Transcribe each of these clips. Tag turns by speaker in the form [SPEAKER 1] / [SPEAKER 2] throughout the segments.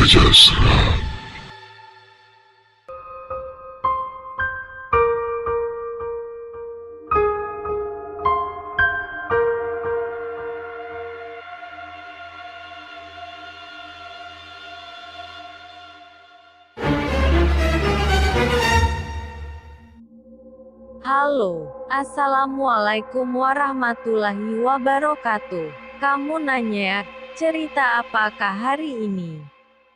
[SPEAKER 1] aja serah.
[SPEAKER 2] Halo, assalamualaikum warahmatullahi wabarakatuh. Kamu nanya, cerita apakah hari ini?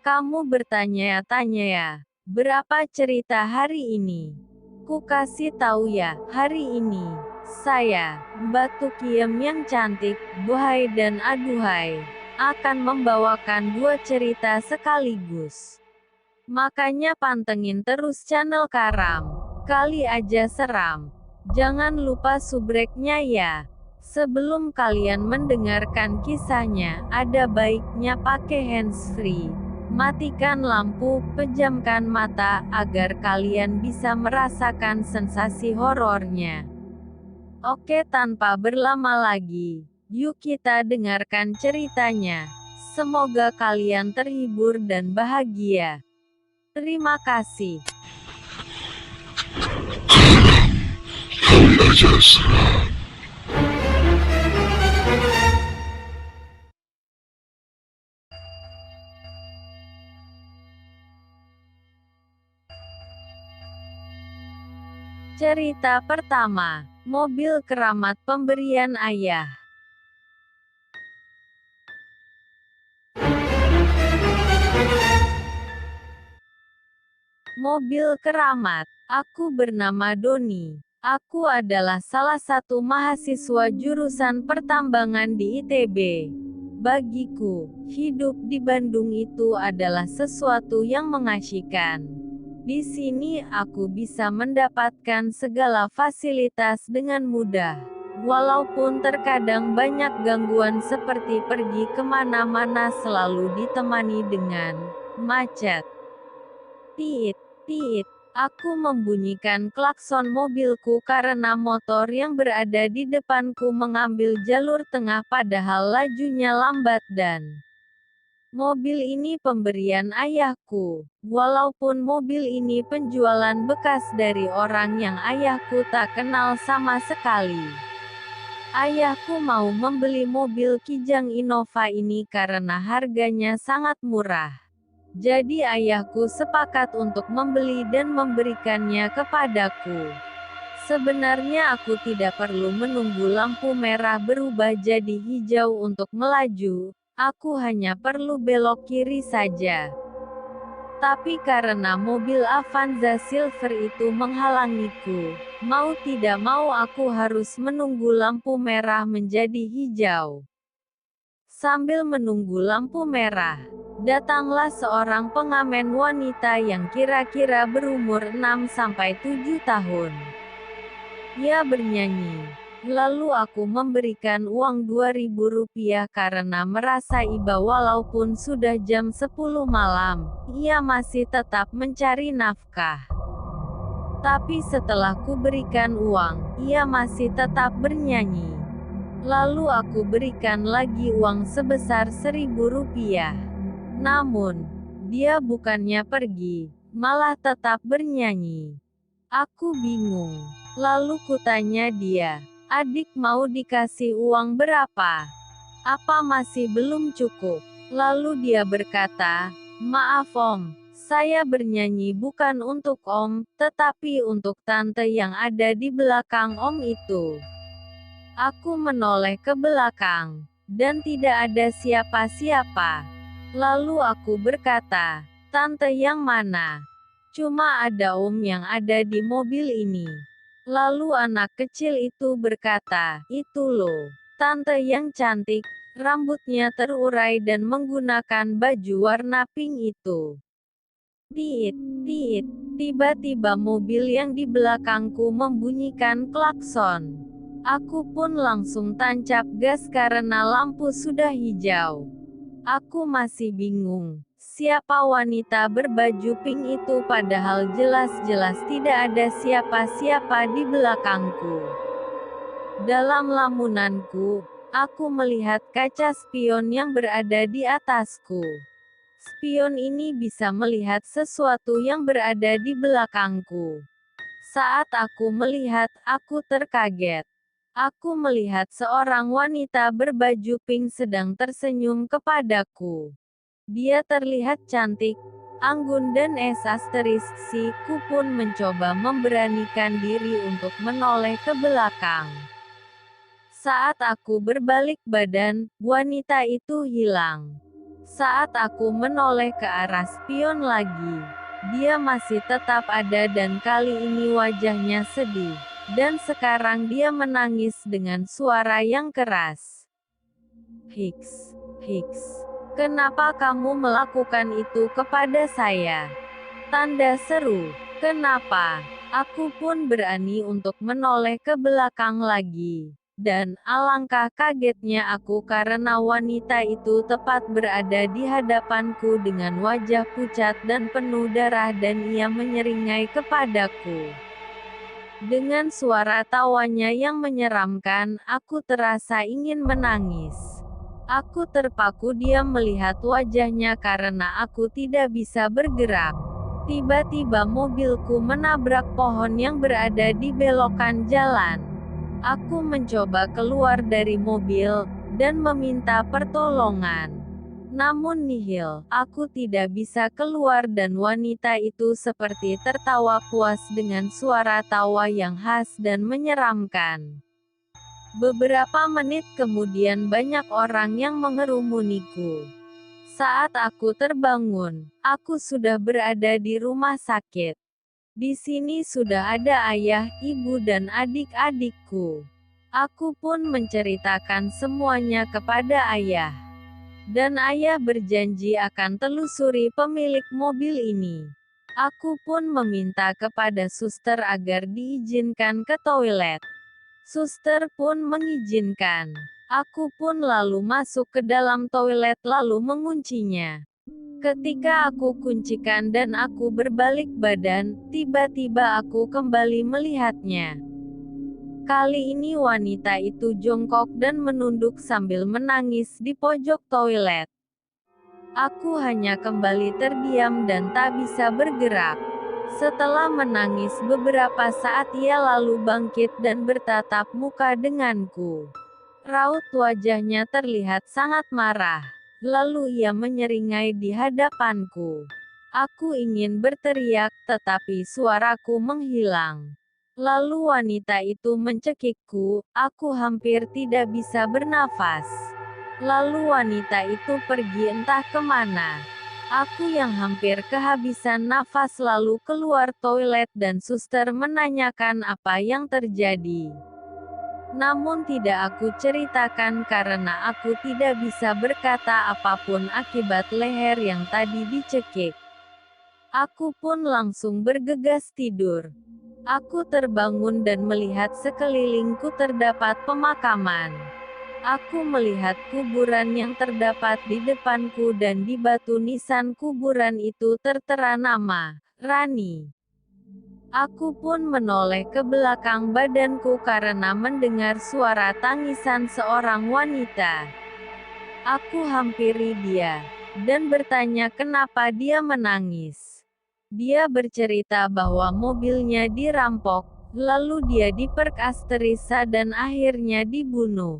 [SPEAKER 2] Kamu bertanya-tanya ya, berapa cerita hari ini? Ku kasih tahu ya, hari ini, saya, Mbak Tukiem yang cantik, buhai dan aduhai, akan membawakan 2 cerita sekaligus. Makanya pantengin terus channel Karam. Kali aja seram. Jangan lupa subscribe-nya ya. Sebelum kalian mendengarkan kisahnya, ada baiknya pakai handsfree. Matikan lampu, pejamkan mata, agar kalian bisa merasakan sensasi horornya. Oke, tanpa berlama lagi, yuk kita dengarkan ceritanya. Semoga kalian terhibur dan bahagia. Terima kasih.
[SPEAKER 1] Kali aja serah.
[SPEAKER 2] Cerita pertama, mobil keramat pemberian ayah. Mobil keramat. Aku bernama Doni. Aku adalah salah satu mahasiswa jurusan pertambangan di ITB. Bagiku, hidup di Bandung itu adalah sesuatu yang mengasyikkan. Di sini aku bisa mendapatkan segala fasilitas dengan mudah. Walaupun terkadang banyak gangguan seperti pergi kemana-mana selalu ditemani dengan macet. Tiit, tiit. Aku membunyikan klakson mobilku karena motor yang berada di depanku mengambil jalur tengah padahal lajunya lambat dan mobil ini pemberian ayahku. Walaupun mobil ini penjualan bekas dari orang yang ayahku tak kenal sama sekali. Ayahku mau membeli mobil Kijang Innova ini karena harganya sangat murah. Jadi ayahku sepakat untuk membeli dan memberikannya kepadaku. Sebenarnya aku tidak perlu menunggu lampu merah berubah jadi hijau untuk melaju, aku hanya perlu belok kiri saja. Tapi karena mobil Avanza Silver itu menghalangiku, mau tidak mau aku harus menunggu lampu merah menjadi hijau. Sambil menunggu lampu merah, datanglah seorang pengamen wanita yang kira-kira berumur 6-7 tahun. Ia bernyanyi. Lalu aku memberikan uang Rp2.000 karena merasa iba walaupun sudah jam 10 malam, ia masih tetap mencari nafkah. Tapi setelah ku berikan uang, ia masih tetap bernyanyi. Lalu aku berikan lagi uang sebesar Rp1.000. Namun, dia bukannya pergi, malah tetap bernyanyi. Aku bingung. Lalu kutanya dia, adik mau dikasih uang berapa? Apa masih belum cukup? Lalu dia berkata, maaf om, saya bernyanyi bukan untuk om, tetapi untuk tante yang ada di belakang om itu. Aku menoleh ke belakang, dan tidak ada siapa-siapa. Lalu aku berkata, tante yang mana? Cuma ada om yang ada di mobil ini. Lalu anak kecil itu berkata, itu loh, tante yang cantik, rambutnya terurai dan menggunakan baju warna pink itu. Tiit, tiit, tiba-tiba mobil yang di belakangku membunyikan klakson. Aku pun langsung tancap gas karena lampu sudah hijau. Aku masih bingung, siapa wanita berbaju pink itu padahal jelas-jelas tidak ada siapa-siapa di belakangku. Dalam lamunanku, aku melihat kaca spion yang berada di atasku. Spion ini bisa melihat sesuatu yang berada di belakangku. Saat aku melihat, aku terkaget. Aku melihat seorang wanita berbaju pink sedang tersenyum kepadaku. Dia terlihat cantik, anggun dan si ku pun mencoba memberanikan diri untuk menoleh ke belakang. Saat aku berbalik badan, wanita itu hilang. Saat aku menoleh ke arah spion lagi, dia masih tetap ada dan kali ini wajahnya sedih. Dan sekarang dia menangis dengan suara yang keras. Hicks, Hicks, kenapa kamu melakukan itu kepada saya? Tanda seru. Kenapa? Aku pun berani untuk menoleh ke belakang lagi. Dan alangkah kagetnya aku karena wanita itu tepat berada di hadapanku dengan wajah pucat dan penuh darah dan ia menyeringai kepadaku. Dengan suara tawanya yang menyeramkan, aku terasa ingin menangis. Aku terpaku diam melihat wajahnya karena aku tidak bisa bergerak. Tiba-tiba mobilku menabrak pohon yang berada di belokan jalan. Aku mencoba keluar dari mobil, dan meminta pertolongan. Namun nihil, aku tidak bisa keluar dan wanita itu seperti tertawa puas dengan suara tawa yang khas dan menyeramkan. Beberapa menit kemudian banyak orang yang mengerumuniku. Saat aku terbangun, aku sudah berada di rumah sakit. Di sini sudah ada ayah, ibu dan adik-adikku. Aku pun menceritakan semuanya kepada ayah. Dan ayah berjanji akan telusuri pemilik mobil ini. Aku pun meminta kepada suster agar diizinkan ke toilet. Suster pun mengizinkan. Aku pun lalu masuk ke dalam toilet lalu menguncinya. Ketika aku kuncikan dan aku berbalik badan, tiba-tiba aku kembali melihatnya. Kali ini wanita itu jongkok dan menunduk sambil menangis di pojok toilet. Aku hanya kembali terdiam dan tak bisa bergerak. Setelah menangis beberapa saat ia lalu bangkit dan bertatap muka denganku. Raut wajahnya terlihat sangat marah. Lalu ia menyeringai di hadapanku. Aku ingin berteriak, tetapi suaraku menghilang. Lalu wanita itu mencekikku, aku hampir tidak bisa bernafas. Lalu wanita itu pergi entah kemana. Aku yang hampir kehabisan nafas lalu keluar toilet dan suster menanyakan apa yang terjadi. Namun tidak aku ceritakan karena aku tidak bisa berkata apapun akibat leher yang tadi dicekik. Aku pun langsung bergegas tidur. Aku terbangun dan melihat sekelilingku terdapat pemakaman. Aku melihat kuburan yang terdapat di depanku dan di batu nisan kuburan itu tertera nama, Rani. Aku pun menoleh ke belakang badanku karena mendengar suara tangisan seorang wanita. Aku hampiri dia, dan bertanya kenapa dia menangis. Dia bercerita bahwa mobilnya dirampok, lalu dia diperkasterisa dan akhirnya dibunuh.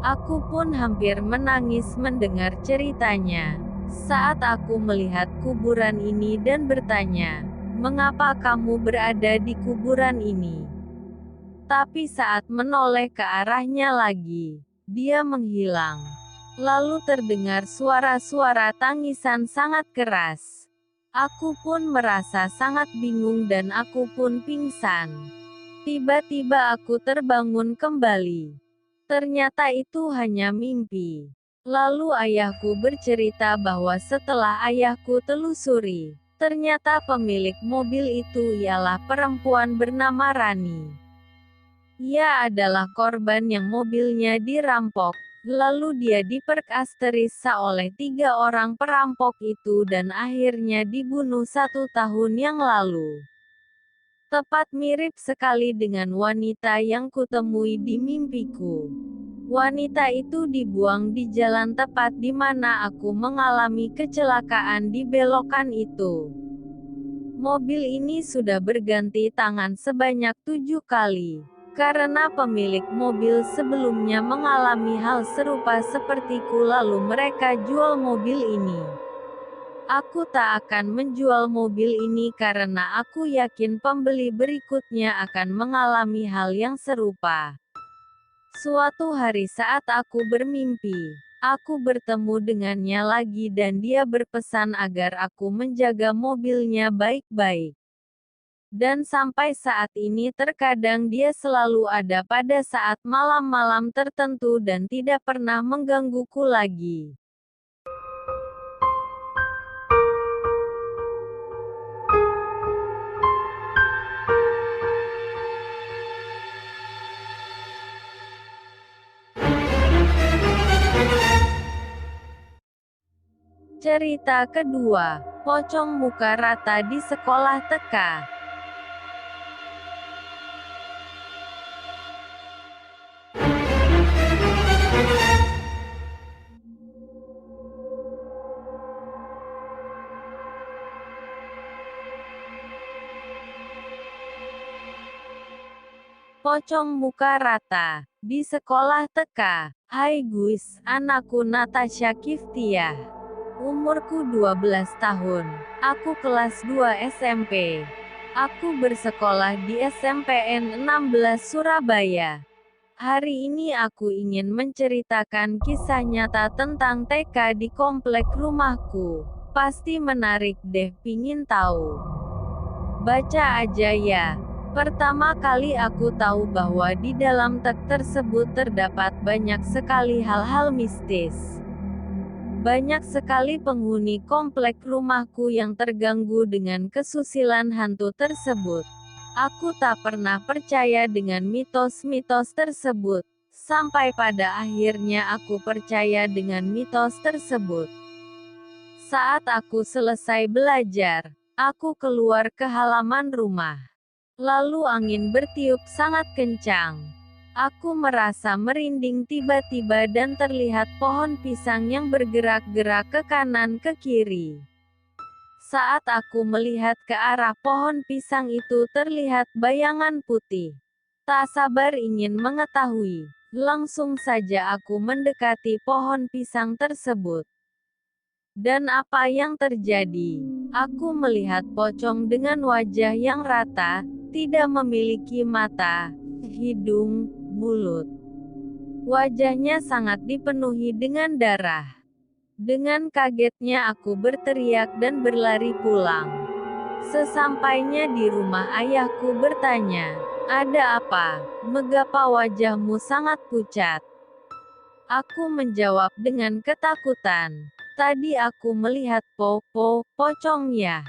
[SPEAKER 2] Aku pun hampir menangis mendengar ceritanya. Saat aku melihat kuburan ini dan bertanya, "Mengapa kamu berada di kuburan ini?" Tapi saat menoleh ke arahnya lagi, dia menghilang. Lalu terdengar suara-suara tangisan sangat keras. Aku pun merasa sangat bingung dan aku pun pingsan. Tiba-tiba aku terbangun kembali. Ternyata itu hanya mimpi. Lalu ayahku bercerita bahwa setelah ayahku telusuri, ternyata pemilik mobil itu ialah perempuan bernama Rani. Ia adalah korban yang mobilnya dirampok, lalu dia diperkasterisa oleh 3 orang perampok itu dan akhirnya dibunuh 1 tahun yang lalu. Tepat mirip sekali dengan wanita yang kutemui di mimpiku. Wanita itu dibuang di jalan tepat di mana aku mengalami kecelakaan di belokan itu. Mobil ini sudah berganti tangan sebanyak 7 kali. Karena pemilik mobil sebelumnya mengalami hal serupa sepertiku lalu mereka jual mobil ini. Aku tak akan menjual mobil ini karena aku yakin pembeli berikutnya akan mengalami hal yang serupa. Suatu hari saat aku bermimpi, aku bertemu dengannya lagi dan dia berpesan agar aku menjaga mobilnya baik-baik. Dan sampai saat ini terkadang dia selalu ada pada saat malam-malam tertentu dan tidak pernah menggangguku lagi. Cerita kedua, pocong muka rata di sekolah TK. Pocong muka rata di sekolah TK. Hai guys, anakku Natasha Kiftiah. Umurku 12 tahun. Aku kelas 2 SMP. Aku bersekolah di SMPN 16 Surabaya. Hari ini aku ingin menceritakan kisah nyata tentang TK di komplek rumahku. Pasti menarik deh, pingin tahu? Baca aja ya. Pertama kali aku tahu bahwa di dalam TK tersebut terdapat banyak sekali hal-hal mistis. Banyak sekali penghuni komplek rumahku yang terganggu dengan kesusilan hantu tersebut. Aku tak pernah percaya dengan mitos-mitos tersebut. Sampai pada akhirnya aku percaya dengan mitos tersebut. Saat aku selesai belajar, aku keluar ke halaman rumah. Lalu angin bertiup sangat kencang. Aku merasa merinding tiba-tiba dan terlihat pohon pisang yang bergerak-gerak ke kanan ke kiri. Saat aku melihat ke arah pohon pisang itu terlihat bayangan putih. Tak sabar ingin mengetahui. Langsung saja aku mendekati pohon pisang tersebut. Dan apa yang terjadi? Aku melihat pocong dengan wajah yang rata, tidak memiliki mata, hidung, mulut. Wajahnya sangat dipenuhi dengan darah. Dengan kagetnya aku berteriak dan berlari pulang. Sesampainya di rumah ayahku bertanya, "Ada apa? Mengapa wajahmu sangat pucat?" Aku menjawab dengan ketakutan, "Tadi aku melihat pocong ya."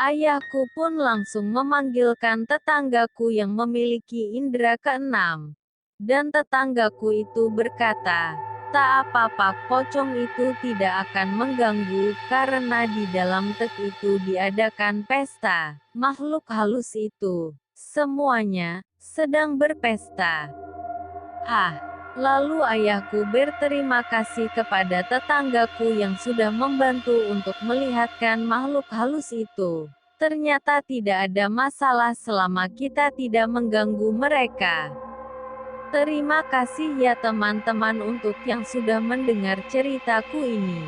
[SPEAKER 2] Ayahku pun langsung memanggilkan tetanggaku yang memiliki indera keenam. Dan tetanggaku itu berkata, "Tak apa-apa, pocong itu tidak akan mengganggu, karena di dalam TK itu diadakan pesta. Makhluk halus itu, semuanya, sedang berpesta." Lalu ayahku berterima kasih kepada tetanggaku yang sudah membantu untuk melihatkan makhluk halus itu. Ternyata tidak ada masalah selama kita tidak mengganggu mereka. Terima kasih ya teman-teman untuk yang sudah mendengar ceritaku ini.